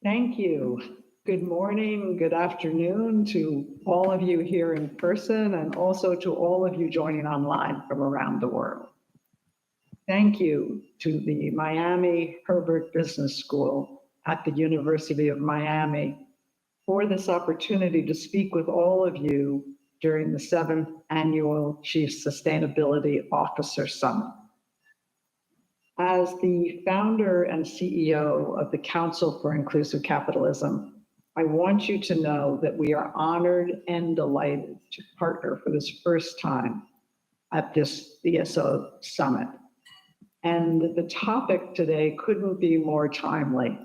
Thank you. Good morning, good afternoon to all of you here in person and also to all of you joining online from around the world. Thank you to the Miami Herbert Business School at the University of Miami for this opportunity to speak with all of you during the 7th Annual Chief Sustainability Officer Summit. As the founder and CEO of the Council for Inclusive Capitalism, I want you to know that we are honored and delighted to partner for this first time at this CSO Summit. And the topic today couldn't be more timely: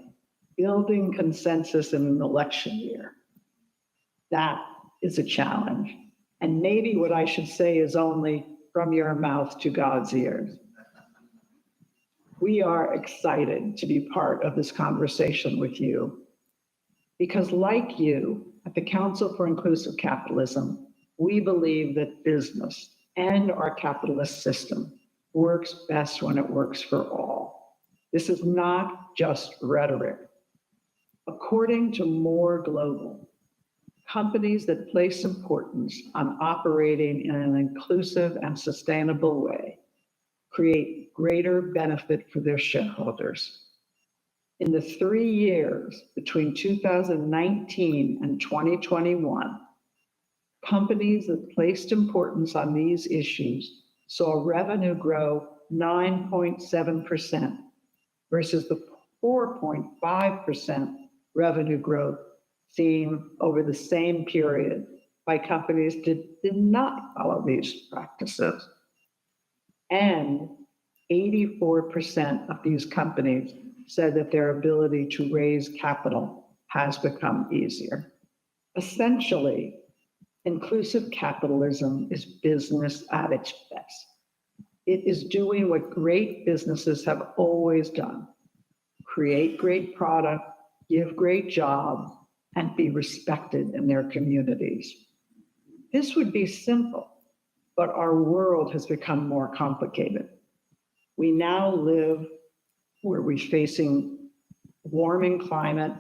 building consensus in an election year. That is a challenge. And maybe what I should say is only from your mouth to God's ears. We are excited to be part of this conversation with you because, like you, at the Council for Inclusive Capitalism, we believe that business and our capitalist system works best when it works for all. This is not just rhetoric. According to More Global, companies that place importance on operating in an inclusive and sustainable way create greater benefit for their shareholders. In the 3 years between 2019 and 2021, companies that placed importance on these issues saw revenue grow 9.7% versus the 4.5% revenue growth seen over the same period by companies that did not follow these practices. And 84% of these companies said that their ability to raise capital has become easier. Essentially, inclusive capitalism is business at its best. It is doing what great businesses have always done: create great product, give great jobs, and be respected in their communities. This would be simple, but our world has become more complicated. We now live where we're facing warming climate,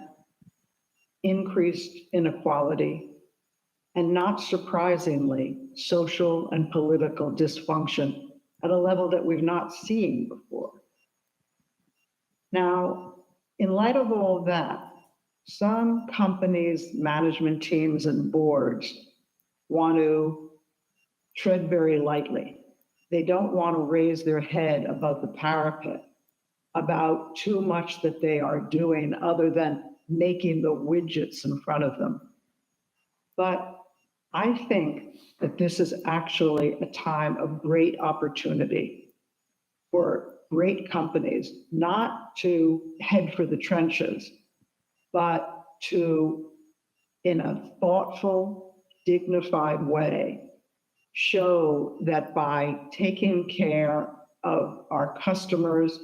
increased inequality, and not surprisingly, social and political dysfunction at a level that we've not seen before. Now, in light of all of that, some companies' management teams and boards want to tread very lightly. They don't want to raise their head above the parapet about too much that they are doing other than making the widgets in front of them. But I think that this is actually a time of great opportunity for great companies, not to head for the trenches, but to, in a thoughtful, dignified way, show that by taking care of our customers,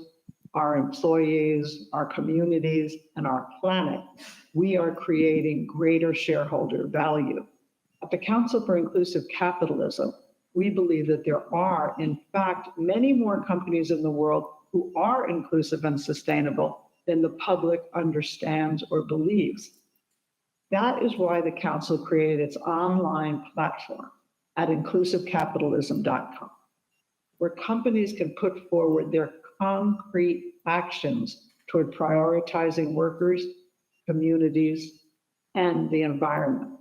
our employees, our communities, and our planet, we are creating greater shareholder value. At the Council for Inclusive Capitalism, we believe that there are, in fact, many more companies in the world who are inclusive and sustainable than the public understands or believes. That is why the Council created its online platform at inclusivecapitalism.com, where companies can put forward their concrete actions toward prioritizing workers, communities, and the environment.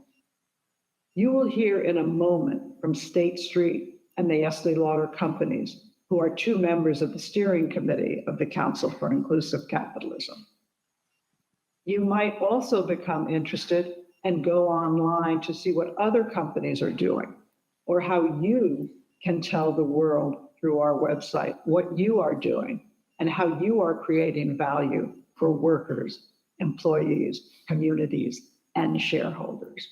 You will hear in a moment from State Street and the Estee Lauder companies, who are two members of the steering committee of the Council for Inclusive Capitalism. You might also become interested and go online to see what other companies are doing, or how you can tell the world through our website what you are doing and how you are creating value for workers, employees, communities, and shareholders.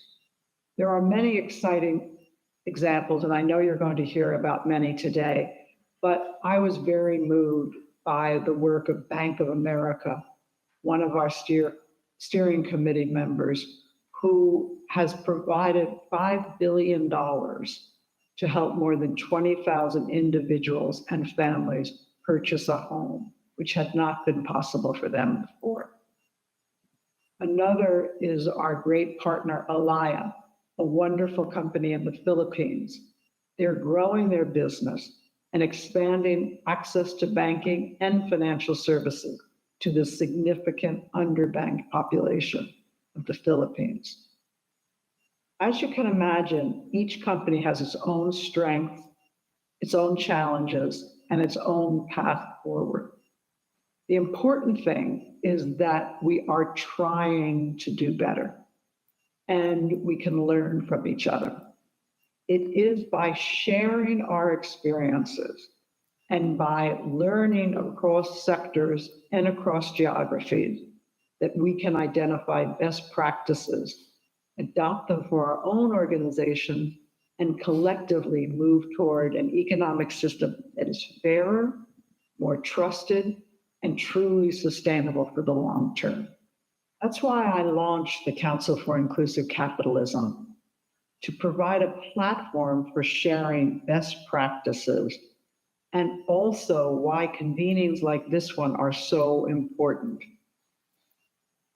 There are many exciting examples, and I know you're going to hear about many today, but I was very moved by the work of Bank of America, one of our steering committee members, who has provided $5 billion to help more than 20,000 individuals and families purchase a home, which had not been possible for them before. Another is our great partner, Alaya, a wonderful company in the Philippines. They're growing their business and expanding access to banking and financial services to the significant underbanked population of the Philippines. As you can imagine, each company has its own strengths, its own challenges, and its own path forward. The important thing is that we are trying to do better and we can learn from each other. It is by sharing our experiences and by learning across sectors and across geographies that we can identify best practices, adopt them for our own organization, and collectively move toward an economic system that is fairer, more trusted, and truly sustainable for the long term. That's why I launched the Council for Inclusive Capitalism, to provide a platform for sharing best practices, and also why convenings like this one are so important.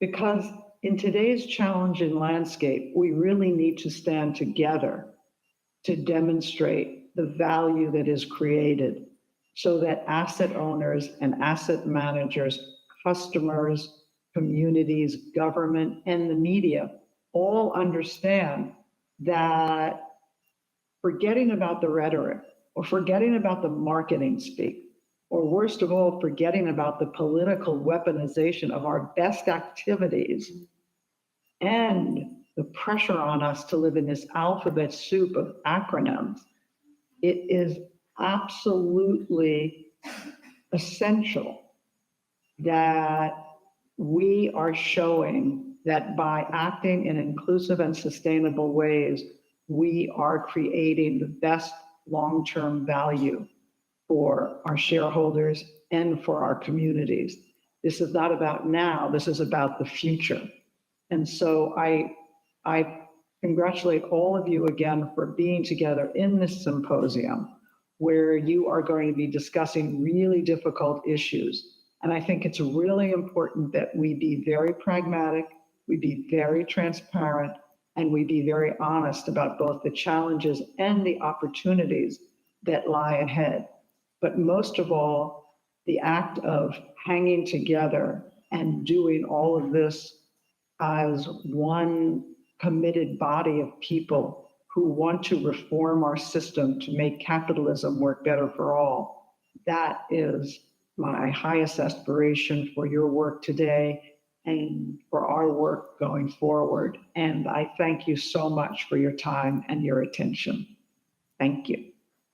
Because in today's challenging landscape, we really need to stand together to demonstrate the value that is created so that asset owners and asset managers, customers, communities, government, and the media all understand that forgetting about the rhetoric or forgetting about the marketing speak, or worst of all, forgetting about the political weaponization of our best activities and the pressure on us to live in this alphabet soup of acronyms, it is absolutely essential that we are showing that by acting in inclusive and sustainable ways, we are creating the best long-term value for our shareholders and for our communities. This is not about now, this is about the future. And so I congratulate all of you again for being together in this symposium where you are going to be discussing really difficult issues. And I think it's really important that we be very pragmatic, we be very transparent, and we be very honest about both the challenges and the opportunities that lie ahead. But most of all, the act of hanging together and doing all of this as one committed body of people who want to reform our system to make capitalism work better for all. That is my highest aspiration for your work today and for our work going forward. And I thank you so much for your time and your attention. Thank you.